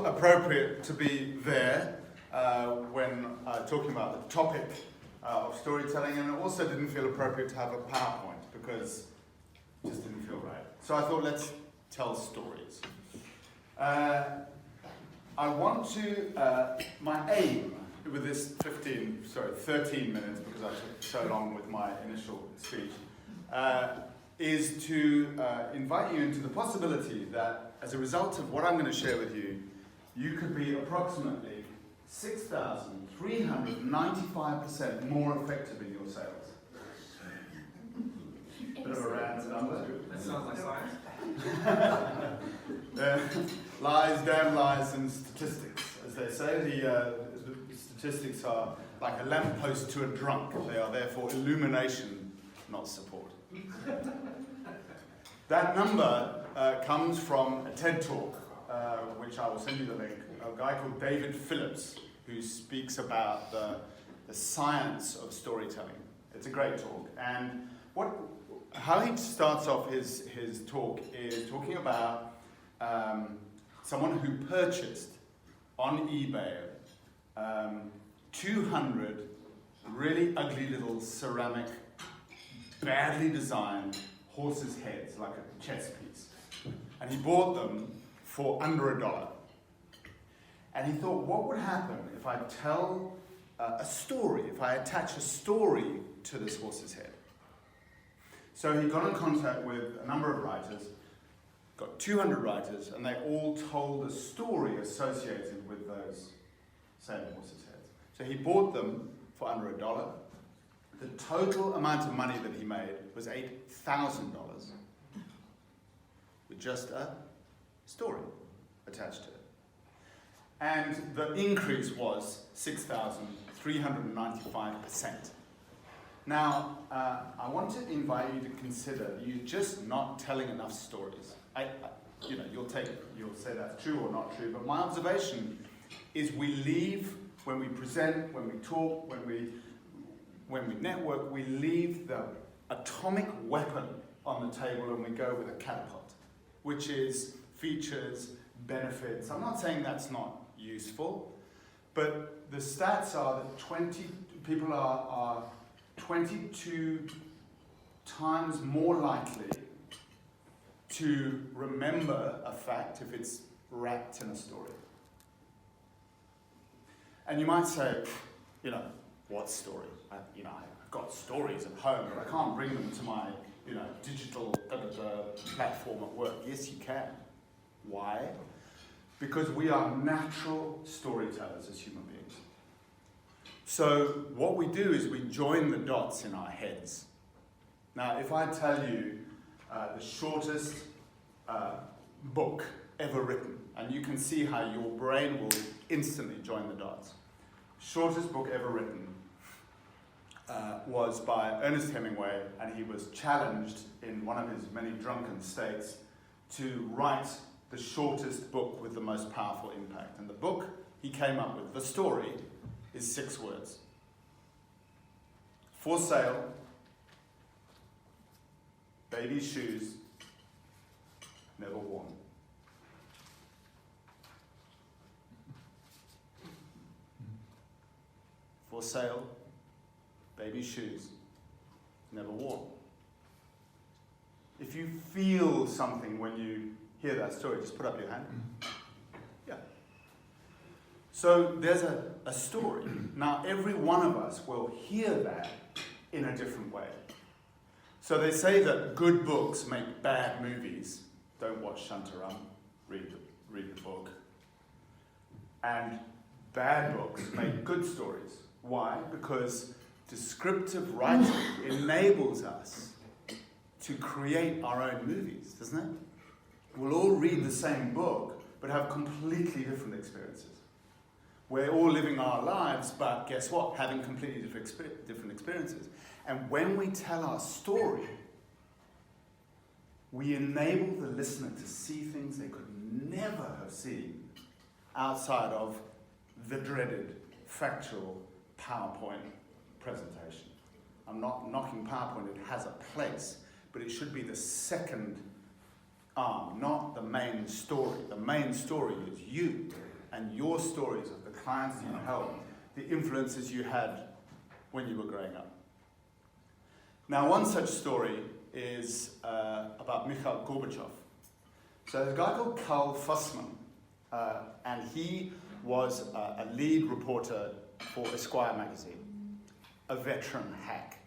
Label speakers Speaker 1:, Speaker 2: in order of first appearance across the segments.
Speaker 1: appropriate to be there when talking about the topic of storytelling, and it also didn't feel appropriate to have a PowerPoint because it just didn't feel right. So I thought, let's tell stories. I want to, my aim with this 13 minutes, because I took so long with my initial speech, is to invite you into the possibility that as a result of what I'm going to share with you, you could be approximately 6,395% more effective in your sales. Bit of a random number.
Speaker 2: That sounds like science.
Speaker 1: Lies, damn lies, and statistics. As they say, the statistics are like a lamppost to a drunk. They are there for illumination, not support. That number comes from a TED Talk, which I will send you the link, a guy called David Phillips, who speaks about the science of storytelling. It's a great talk. And how he starts off his talk is talking about someone who purchased on eBay 200 really ugly little ceramic, badly designed horses' heads, like a chess piece. And he bought them for under $1. And he thought, what would happen if I tell a story, if I attach a story to this horse's head? So he got in contact with a number of writers, got 200 writers, and they all told a story associated with those same horses' heads. So he bought them for under $1. The total amount of money that he made was $8,000 with just a story attached to it. And the increase was 6,395%. Now, I want to invite you to consider you're just not telling enough stories. You'll say that's true or not true, but my observation is we leave, when we present, when we talk, when we network, we leave the atomic weapon on the table and we go with a catapult, which is features, benefits. I'm not saying that's not useful, but the stats are that people are 22 times more likely to remember a fact if it's wrapped in a story. And you might say, what story? I've got stories at home, but I can't bring them to my, digital platform at work. Yes, you can. Why? Because we are natural storytellers as human beings. So what we do is we join the dots in our heads. Now, if I tell you the shortest book ever written, and you can see how your brain will instantly join the dots. Shortest book ever written was by Ernest Hemingway, and he was challenged in one of his many drunken states to write the shortest book with the most powerful impact. And the book he came up with, the story, is 6 words. For sale, baby shoes, never worn. For sale, baby shoes, never worn. If you feel something when you hear that story, just put up your hand. Yeah. So there's a story. Now, every one of us will hear that in a different way. So they say that good books make bad movies. Don't watch Shantaram, read the book. And bad books make good stories. Why? Because descriptive writing enables us to create our own movies, doesn't it? We'll all read the same book, but have completely different experiences. We're all living our lives, but guess what? Having completely different experiences. And when we tell our story, we enable the listener to see things they could never have seen outside of the dreaded factual PowerPoint presentation. I'm not knocking PowerPoint, it has a place, but it should be the second arm, not the main story. The main story is you. and your stories of the clients you helped, the influences you had when you were growing up. Now, one such story is about Mikhail Gorbachev. So there's a guy called Karl Fussman, and he was a lead reporter for Esquire magazine, a veteran hack.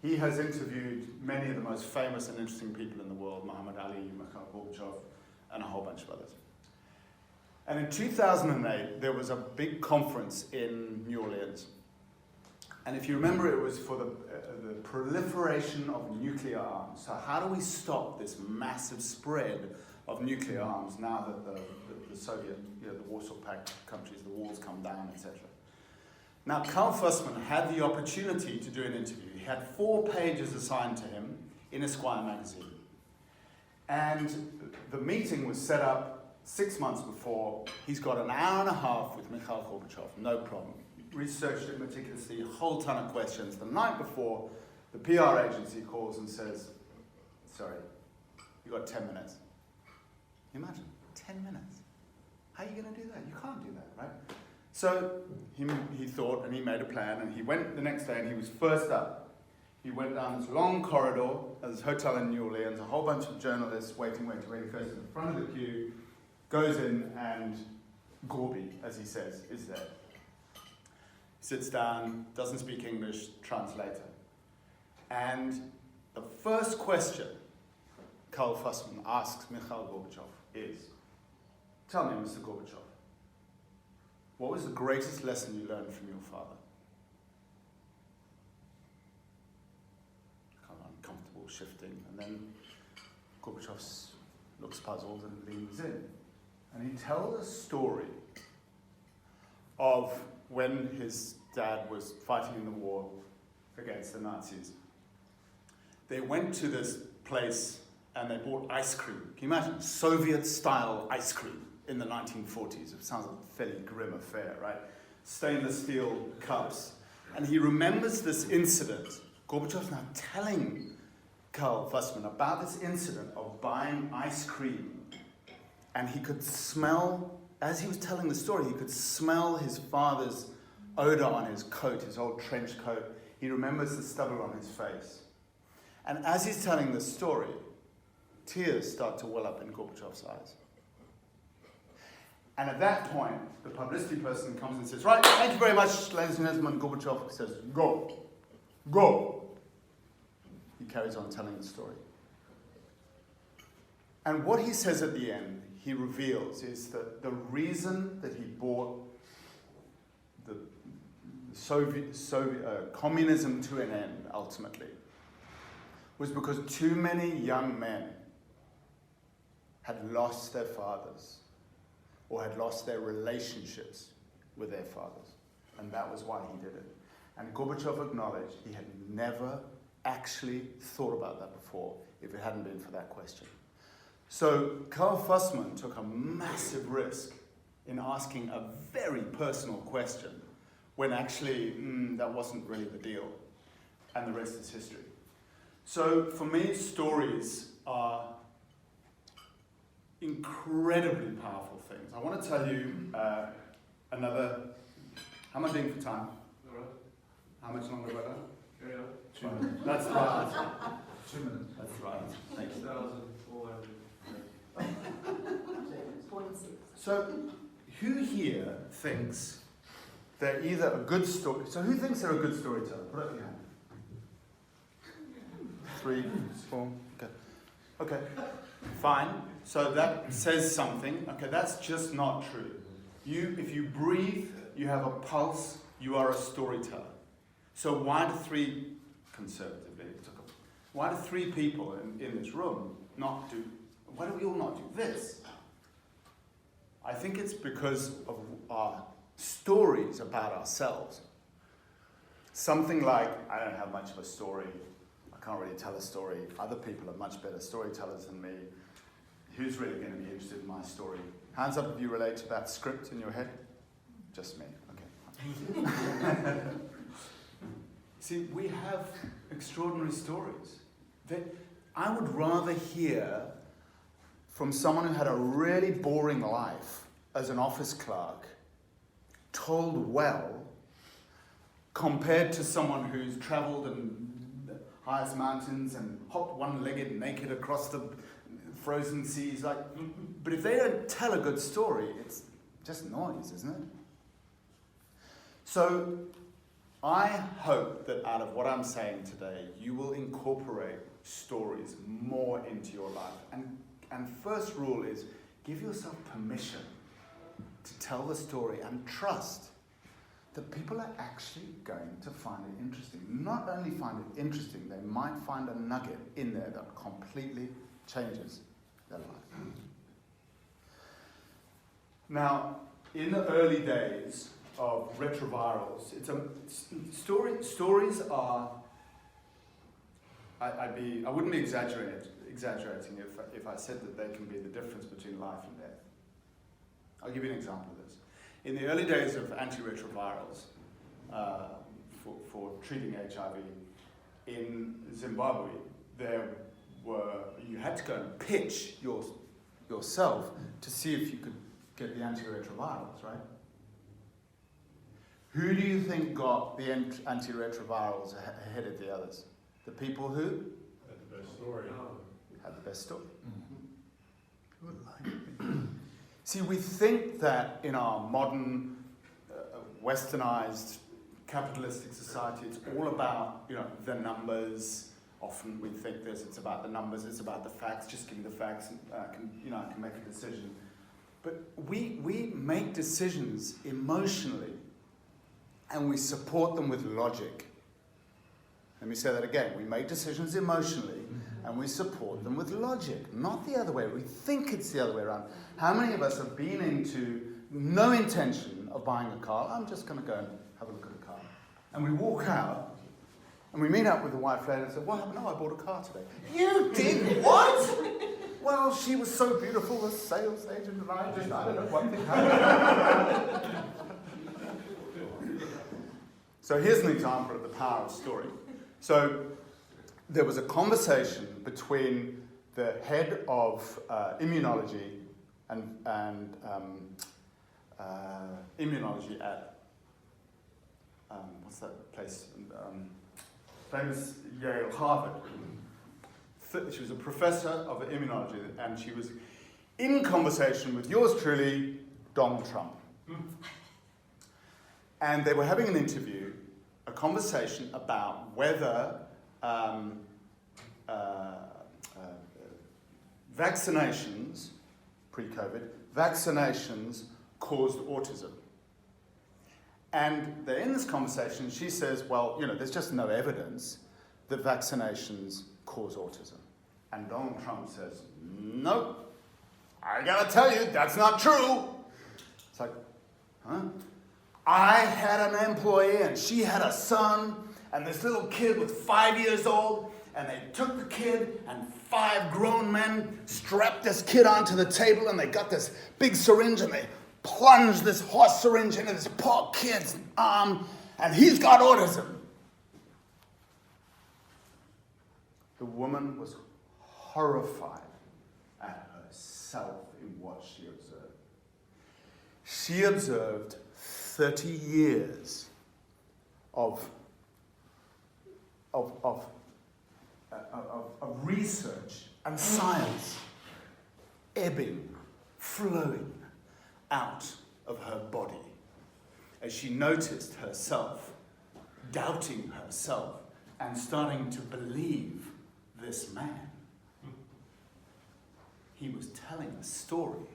Speaker 1: He has interviewed many of the most famous and interesting people in the world, Muhammad Ali, Mikhail Gorbachev, and a whole bunch of others. And in 2008, there was a big conference in New Orleans. And if you remember, it was for the proliferation of nuclear arms. So how do we stop this massive spread of nuclear arms now that the Soviet, the Warsaw Pact countries, the walls come down, etc. Now, Karl Fussman had the opportunity to do an interview. He had 4 pages assigned to him in Esquire magazine. And the meeting was set up 6 months before. He's got an hour and a half with Mikhail Gorbachev, no problem. Researched it meticulously, a whole ton of questions. The night before, the PR agency calls and says, sorry, you've got 10 minutes. Can you imagine? 10 minutes. How are you going to do that? You can't do that, right? So he thought, and he made a plan, and he went the next day, and he was first up. He went down this long corridor at this hotel in New Orleans, a whole bunch of journalists waiting. He goes to the front of the queue, goes in, and Gorby, as he says, is there. He sits down, doesn't speak English, translator. And the first question Karl Fussman asks Mikhail Gorbachev is, tell me, Mr. Gorbachev, what was the greatest lesson you learned from your father? Kind of uncomfortable shifting, and then Gorbachev looks puzzled and leans in. And he tells a story of when his dad was fighting in the war against the Nazis. They went to this place and they bought ice cream. Can you imagine? Soviet-style ice cream in the 1940s. It sounds like a fairly grim affair, right? Stainless steel cups. And he remembers this incident. Gorbachev's now telling Karl Fussman about this incident of buying ice cream. And he could smell, as he was telling the story, he could smell his father's odor on his coat, his old trench coat. He remembers the stubble on his face. And as he's telling the story, tears start to well up in Gorbachev's eyes. And at that point, the publicity person comes and says, right, thank you very much, ladies and gentlemen. Gorbachev says, go. Go. He carries on telling the story. And what he says at the end, he reveals, is that the reason that he brought the communism to an end, ultimately, was because too many young men had lost their fathers or had lost their relationships with their fathers. And that was why he did it. And Gorbachev acknowledged he had never actually thought about that before if it hadn't been for that question. So Karl Fussman took a massive risk in asking a very personal question when actually that wasn't really the deal. And the rest is history. So for me, stories are incredibly powerful things. I want to tell you another. How am I doing for time?
Speaker 2: All right.
Speaker 1: How much longer have I got?
Speaker 2: Yeah.
Speaker 1: 2 minutes. That's right. 2 minutes. That's right. Thank you.
Speaker 2: 6,400.
Speaker 1: So, who here thinks they're either a good story? So, who thinks they're a good storyteller? Put up your hand. 3, 4. Okay. Fine. So that says something. Okay, that's just not true. If you breathe, you have a pulse, you are a storyteller. So why do 3 people in this room why do we all not do this? I think it's because of our stories about ourselves. Something like, I don't have much of a story, I can't really tell a story, other people are much better storytellers than me. Who's really going to be interested in my story? Hands up if you relate to that script in your head. Just me, okay. See, we have extraordinary stories. I would rather hear from someone who had a really boring life as an office clerk, told well, compared to someone who's travelled and highest mountains and hopped one-legged naked across the frozen seas. But if they don't tell a good story, it's just noise, isn't it? So I hope that out of what I'm saying today, you will incorporate stories more into your life. And first rule is give yourself permission to tell the story and trust that people are actually going to find it interesting. Not only find it interesting, they might find a nugget in there that completely changes their life. Now, in the early days of retrovirals, stories are, I wouldn't be exaggerating if I said that they can be the difference between life and death. I'll give you an example of this. In the early days of antiretrovirals for treating HIV in Zimbabwe, you had to go and pitch yourself to see if you could get the antiretrovirals, right? Who do you think got the antiretrovirals ahead of the others? The people who?
Speaker 2: Had the best story.
Speaker 1: Had the best story. Mm-hmm. See, we think that in our modern, westernized, capitalistic society, it's all about, the numbers. Often we think this, it's about the numbers, it's about the facts, just give me the facts, and I can make a decision. But we make decisions emotionally, and we support them with logic. Let me say that again. We make decisions emotionally, and we support them with logic, not the other way. We think it's the other way around. How many of us have been into no intention of buying a car? I'm just going to go and have a look at a car. And we walk out, and we meet up with the wife later and say, what happened? No, I bought a car today. You did what? Well, she was so beautiful, the sales agent, and I don't know, one thing happened. So here's an example of the power of story. So there was a conversation between the head of immunology and immunology at, what's that place? Famous Yale, Harvard. She was a professor of immunology, and she was in conversation with yours truly, Donald Trump. And they were having an interview, a conversation about whether vaccinations, pre-COVID, vaccinations caused autism. And they're in this conversation, she says, well, there's just no evidence that vaccinations cause autism. And Donald Trump says, nope, I gotta tell you, that's not true. It's like, huh? I had an employee and she had a son, and this little kid was 5 years old, and they took the kid, and 5 grown men strapped this kid onto the table, and they got this big syringe, and they plunged this horse syringe into this poor kid's arm, and he's got autism. The woman was horrified at herself in what she observed. She observed 30 years of research and science ebbing, flowing out of her body as she noticed herself doubting herself and starting to believe this man. He was telling a story.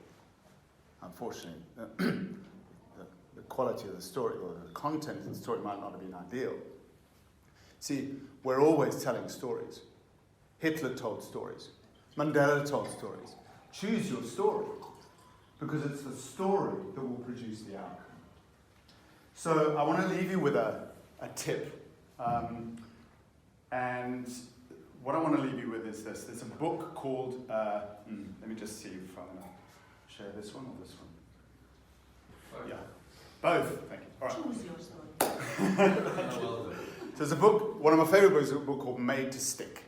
Speaker 1: Unfortunately, the quality of the story or the content of the story might not have been ideal. See, we're always telling stories. Hitler told stories. Mandela told stories. Choose your story, because it's the story that will produce the outcome. So I want to leave you with a tip. And what I want to leave you with is this. There's a book called, let me just see if I'm going to share this one or this one. Yeah, both. Thank you. All right.
Speaker 3: Choose your story.
Speaker 1: So there's a book, one of my favorite books is a book called Made to Stick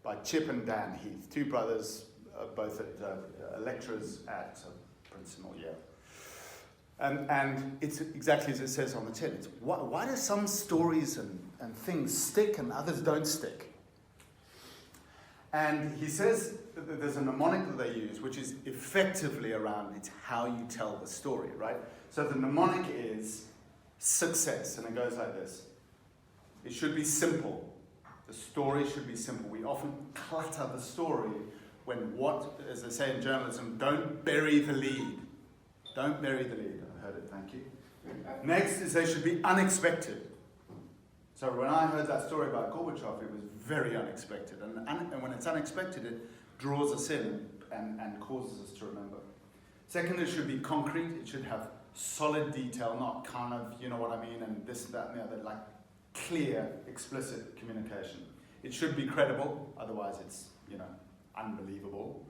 Speaker 1: by Chip and Dan Heath, 2 brothers, both lecturers at Princeton or Yale. And it's exactly as it says on the tin. It's why do some stories and things stick and others don't stick? And he says that there's a mnemonic that they use, which is effectively around it's how you tell the story, right? So the mnemonic is success, and it goes like this. It should be simple. The story should be simple. We often clutter the story when as they say in journalism, don't bury the lead. Don't bury the lead. I heard it, thank you. Next is they should be unexpected. So when I heard that story about Gorbachev, it was very unexpected. And when it's unexpected, it draws us in and causes us to remember. Second, it should be concrete. It should have solid detail, not kind of, you know what I mean, and this, that, and the other, like clear, explicit communication. It should be credible, otherwise it's, unbelievable.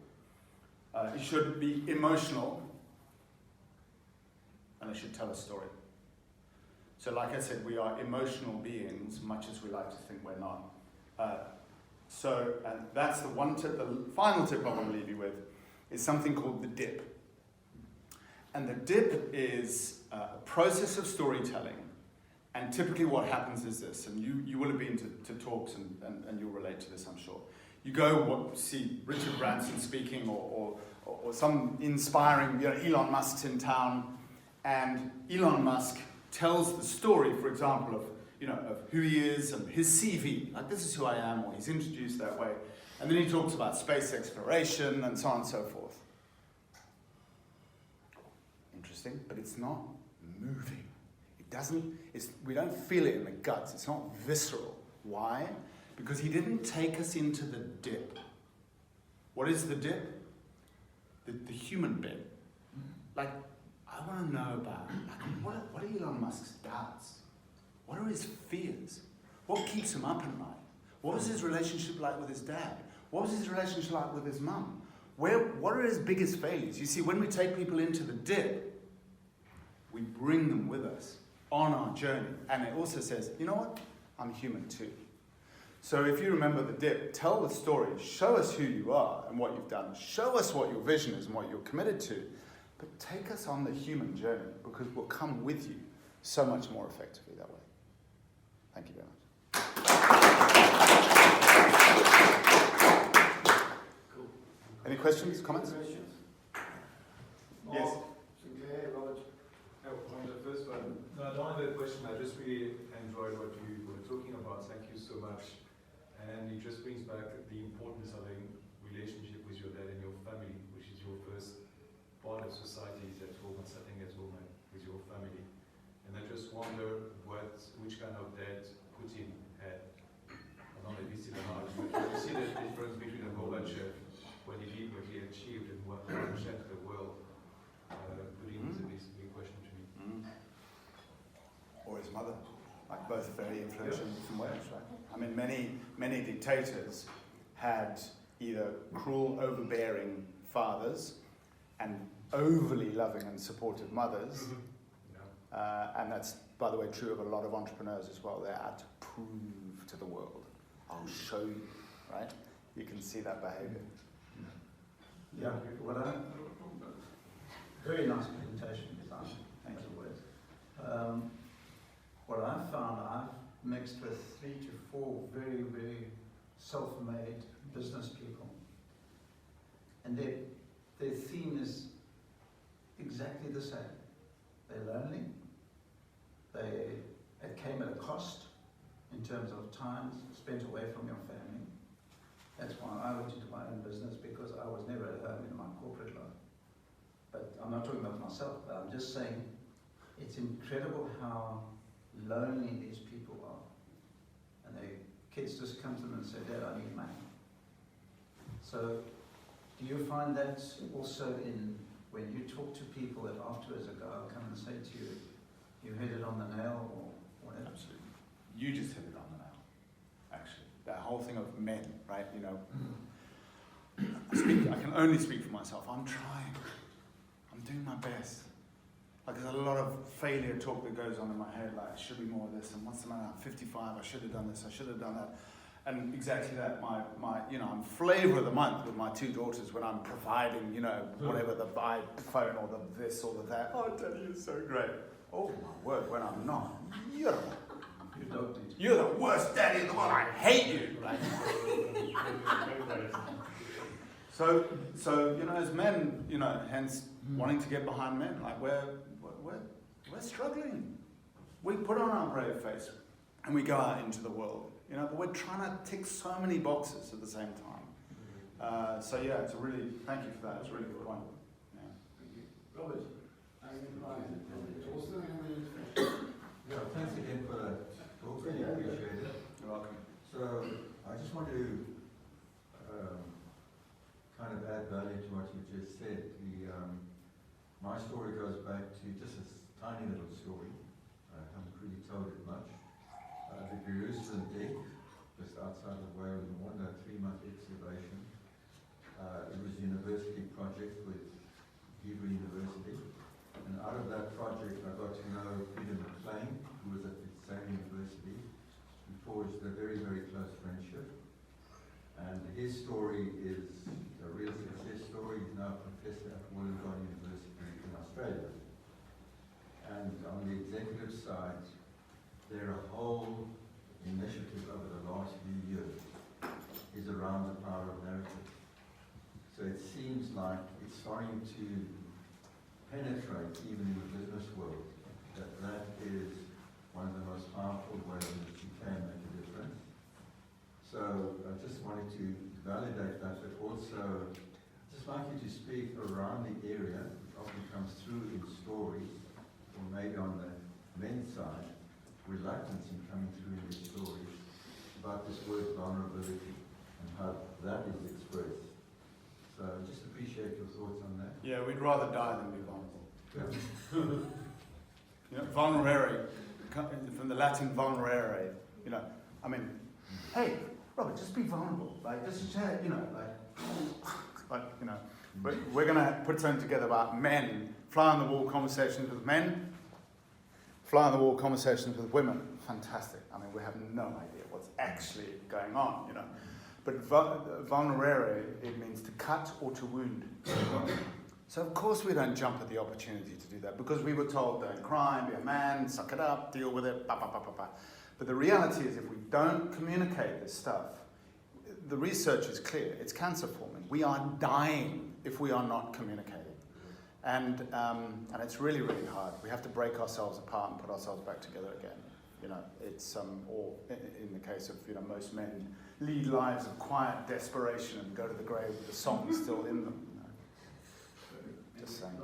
Speaker 1: It should be emotional, and it should tell a story. So like I said, we are emotional beings, much as we like to think we're not. And that's the one tip. The final tip I want to leave you with is something called the dip. And the dip is a process of storytelling. And typically what happens is this, and you will have been to talks and you'll relate to this, I'm sure. You go see Richard Branson speaking or some inspiring, Elon Musk's in town, and Elon Musk tells the story, for example, of who he is and his CV. Like, this is who I am, or he's introduced that way. And then he talks about space exploration and so on and so forth. Interesting, but it's not moving. We don't feel it in the guts. It's not visceral. Why? Because he didn't take us into the dip. What is the dip? The human bit. Like, I want to know about, what are Elon Musk's doubts? What are his fears? What keeps him up at night? What was his relationship like with his dad? What was his relationship like with his mum? What are his biggest failures? You see, when we take people into the dip, we bring them with us on our journey. And it also says, you know what? I'm human too. So if you remember the dip, tell the story. Show us who you are and what you've done. Show us what your vision is and what you're committed to. But take us on the human journey, because we'll come with you so much more effectively that way. Thank you very much.
Speaker 3: Cool.
Speaker 1: Any questions, comments?
Speaker 3: Questions?
Speaker 1: Yes.
Speaker 3: Yeah, Robert.
Speaker 2: On the first one, no, I don't have a question. I just really enjoyed what you were talking about. Thank you so much. And it just brings back the importance of a relationship with your dad and your family, which is your first part of society, is at home and setting at home and with your family. And I just wonder which kind of dad Putin had. I don't know if he's still alive, but you see the difference between a Gorbachev, what he did, what he achieved, and what he changed the world. Putin is a big question to me.
Speaker 1: Or his mother, like both very influential in different ways, right? I mean, many dictators had either cruel, overbearing fathers and overly loving and supportive mothers. And that's, by the way, true of a lot of entrepreneurs as well. They're out to prove to the world. I'll show you, right? You can see that behavior.
Speaker 4: Yeah, very nice presentation, design, as always. What I've found, I've mixed with 3 to 4 very, very self-made business people. And their theme is exactly the same. They're lonely. It came at a cost in terms of time spent away from your family. That's why I went into my own business, because I was never at home in my corporate life. But I'm not talking about myself, but I'm just saying it's incredible how lonely these people are. And kids just come to them and say, Dad, I need money. So do you find that also when you talk to people that afterwards a guy will come and say to you, you hit it on the nail or whatever?
Speaker 1: Absolutely. You just hit it on the nail, actually. That whole thing of men, right? I can only speak for myself. I'm trying. I'm doing my best. Like, there's a lot of failure talk that goes on in my head, like, I should be more of this, and what's the matter? I'm 55, I should have done this, I should have done that. And exactly that, I'm flavour of the month with my 2 daughters when I'm providing, whatever, the iPhone or the this or the that. Oh, Daddy, you're so great. Oh my word, when I'm not, you're the worst daddy in the world. I hate you. Like, so as men, hence wanting to get behind men, like we're struggling. We put on our brave face and we go out into the world, but we're trying to tick so many boxes at the same time. It's a really, thank you for that. It's a really good point. Yeah.
Speaker 5: Thank you. Robert,
Speaker 3: Yeah, thanks again for that talk, really appreciate it.
Speaker 1: You're welcome.
Speaker 3: So, I just want to kind of add value to what you just said. My story goes back to just a tiny little story. I haven't really told it much. The Jerusalem dig, just outside of Wales, in one 3-month excavation. It was a university project with Hebrew University. And out of that project, I got to know Peter McLean, who was at the same university. We forged a very, very close friendship. And his story is a real success story. He's now a professor at Wollongong University in Australia. And on the executive side, their whole initiative over the last few years is around the power of narrative. So it seems like it's starting to penetrate even in the business world, that is one of the most powerful ways in which you can make a difference. So I just wanted to validate that, but also just like you to speak around the area, which often comes through in stories, or maybe on the men's side, reluctance in coming through in these stories, about this word vulnerability and how that is expressed. So just appreciate your thoughts on that.
Speaker 1: Yeah, we'd rather die than be vulnerable.
Speaker 3: Yeah.
Speaker 1: Vulnerare, from the Latin vulnerare, hey, Robert, just be vulnerable. Like, just share, But we're going to put something together about men, fly on the wall conversations with men, fly on the wall conversations with women. Fantastic. We have no idea what's actually going on, But vulnerare, it means to cut or to wound. So of course we don't jump at the opportunity to do that because we were told don't cry, be a man, suck it up, deal with it, But the reality is if we don't communicate this stuff, the research is clear, it's cancer forming. We are dying if we are not communicating. And it's really, really hard. We have to break ourselves apart and put ourselves back together again. It's or in the case of most men lead lives of quiet desperation and go to the grave with the song still in them. Just saying.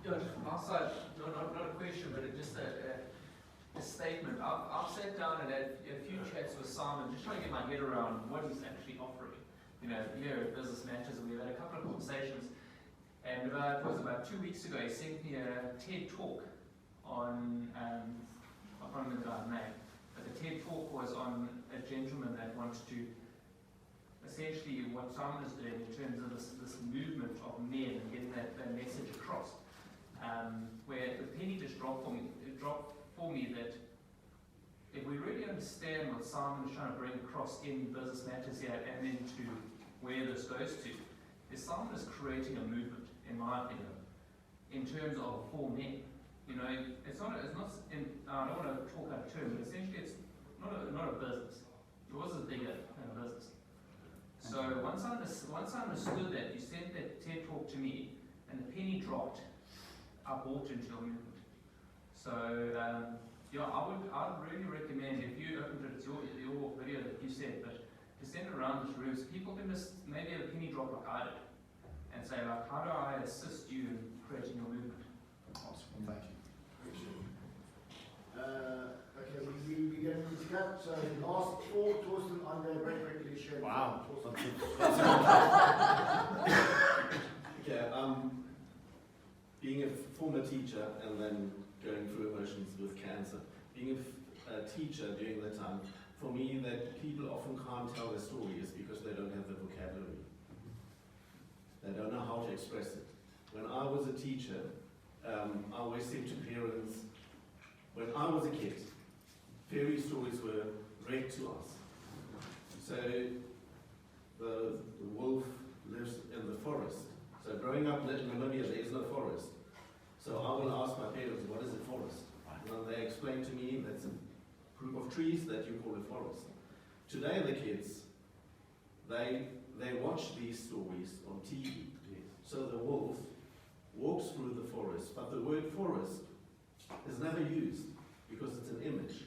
Speaker 6: Just from our side, not a question, but just a statement. I've sat down and had a few chats with Simon, just trying to get my head around what he's actually offering. Here at Business Matters, we've had a couple of conversations, and it was about 2 weeks ago, he sent me a TED talk on, I can't remember the guy's name, but the TED talk was on a gentleman that wants to, essentially what Simon is doing in terms of this movement of men and getting that message across. Where the penny just dropped for me that if we really understand what Simon is trying to bring across in Business Matters here and into where this goes to, is Simon is creating a movement, in my opinion, in terms of for men. It's not. I don't want to talk out of turn, but essentially, it's not a business. Yours is bigger than a business. So once I understood that, you sent that TED talk to me, and the penny dropped. I bought into your movement. So I'd really recommend if you opened it, it's your video that you said, but to send it around this room so people can just maybe have a penny drop like I did, and say how do I assist you in creating your movement?
Speaker 1: Awesome, thank you.
Speaker 5: Okay, we're getting to cut. So last four, Torsten, Andre, very quickly share.
Speaker 1: Wow.
Speaker 7: Okay, being a former teacher and then going through emotions with cancer, being a teacher during that time, for me, that people often can't tell their stories because they don't have the vocabulary. They don't know how to express it. When I was a teacher, I always said to parents, when I was a kid, fairy stories were read to us. So the wolf lives in the forest. So growing up in Namibia, there is no forest. So I will ask my parents, what is a forest? And then they explain to me that's a group of trees that you call a forest. Today the kids, they watch these stories on TV. So the wolf walks through the forest, but the word forest is never used because it's an image.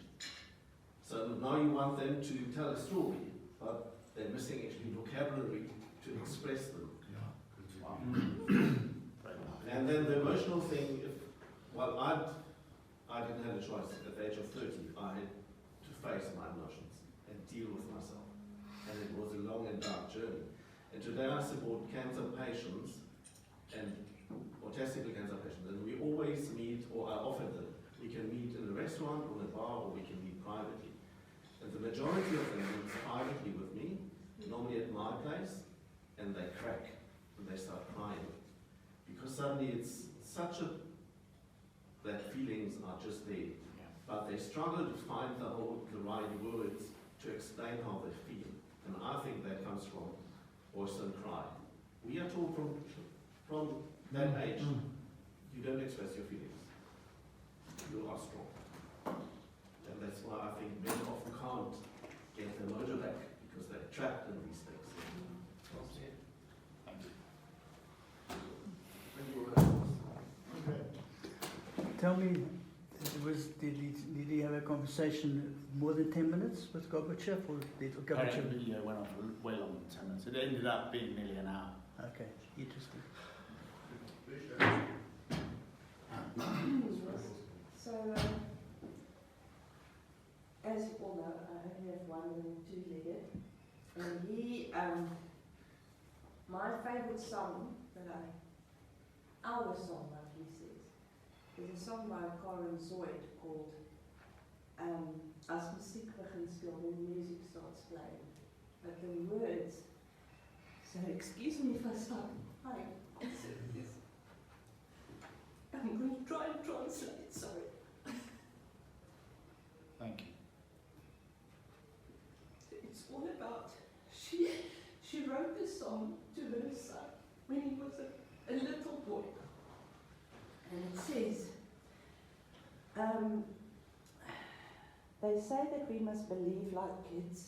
Speaker 7: So now you want them to tell a story, but they're missing actually vocabulary to express them. And then the emotional thing, I didn't have a choice. At the age of 30, I had to face my emotions and deal with myself. And it was a long and dark journey. And today I support cancer patients and autistic cancer patients. And we always meet, or I offer them, we can meet in a restaurant or in a bar, or we can meet privately. And the majority of them meet privately with me, normally at my place, and they crack and they start crying. Because suddenly it's such that feelings are just there. But they struggle to find the right words to explain how they feel. And I think that comes from voice and cry. We are taught from that age, you don't express your feelings. You are strong. And that's why I think men often can't get their mojo back, because they're trapped in these things.
Speaker 6: Well said.
Speaker 5: Okay.
Speaker 8: Tell me, did he have a conversation more than 10 minutes with Gorbachev, or did Gorbachev?
Speaker 1: Apparently, yeah, went on for way longer than 10 minutes. It ended up being nearly an hour.
Speaker 8: Okay, interesting.
Speaker 9: So, as you all know, I only have one and two-legged, and my favourite song our song, like he says, is a song by Karen Zoid called As Musiek begin speel, when music starts playing. But the words, so excuse me if I start crying. I'm going to try and translate, sorry.
Speaker 1: Thank you.
Speaker 9: It's all about, she wrote this song to her son when he was a little boy. And it says, they say that we must believe like kids.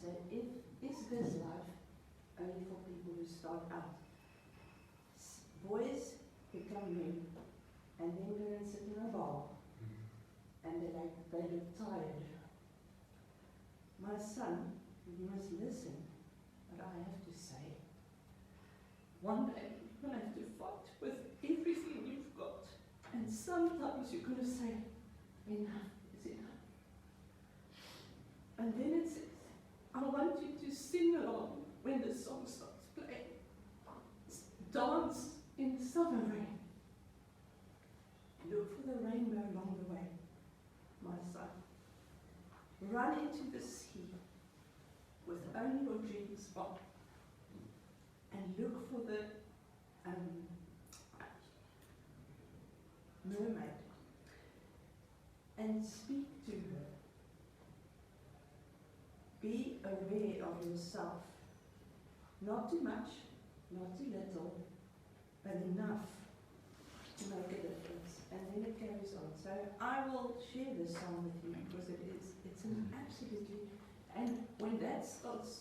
Speaker 9: So is this life only for people who start out? Boys become men, and then go and sit in a bar, and they look tired. My son, you must listen, but I have to say, one day you're going to have to fight with everything you've got, and sometimes you're going to say, enough is enough. And then it says, I want you to sing along when the song starts playing. Dance in summer rain. Look for the rainbow along the way, my son. Run into the sea with only your dreams on, and look for the mermaid and speak to her. Be aware of yourself. Not too much, not too little, but enough to make a difference. And then it goes on. So I will share this song with you because it's an absolutely, and when that starts,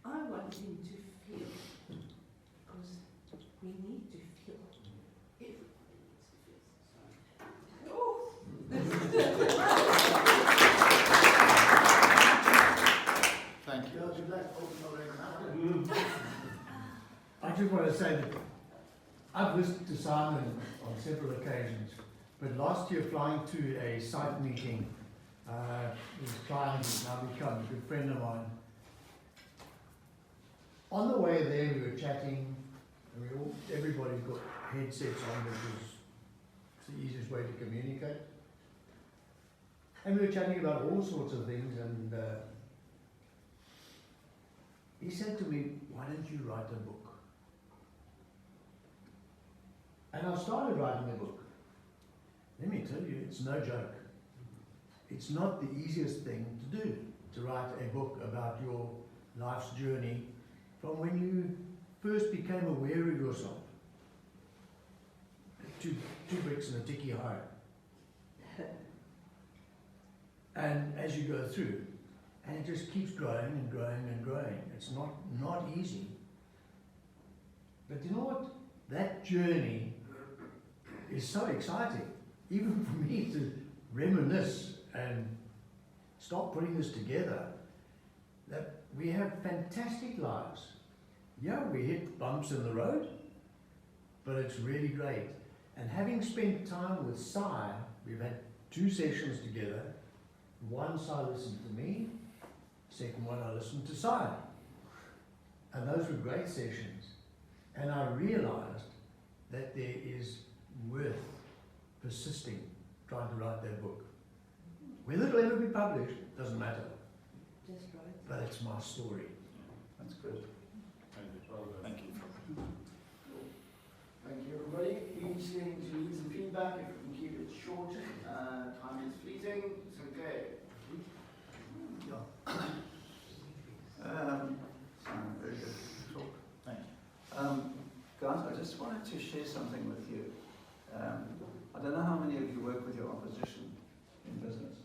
Speaker 9: I want him to feel, because we need to feel. Everybody needs to feel. Oh,
Speaker 1: Thank you.
Speaker 5: Girls, you'd like to open your
Speaker 10: I just want to say that I've listened to Simon on several occasions, but last year flying to a site meeting, his client has now become a good friend of mine. On the way there we were chatting, and everybody's got headsets on because it's the easiest way to communicate. And we were chatting about all sorts of things, and he said to me, why don't you write a book? And I started writing a book. Let me tell you, it's no joke. it's not the easiest thing to do, to write a book about your life's journey from when you first became aware of yourself. Two bricks and a ticky high. And as you go through, and it just keeps growing and growing and growing. It's not easy. But you know what? That journey is so exciting. Even for me to reminisce and start putting this together, that we have fantastic lives. Yeah, we hit bumps in the road, but it's really great. And having spent time with Si, we've had 2 sessions together. One Si listened to me, second one I listened to Si. And those were great sessions. And I realized that there is worth persisting, trying to write that book. Whether it'll ever be published, doesn't matter.
Speaker 9: Just right.
Speaker 10: But it's my story.
Speaker 4: That's good.
Speaker 1: Thank you.
Speaker 5: Thank you, everybody. Each thing to need some feedback, if we can keep it short. Time is fleeting. It's okay.
Speaker 4: Very good talk. Thank you. Guys, I just wanted to share something with you. I don't know how many of you work with your opposition in business.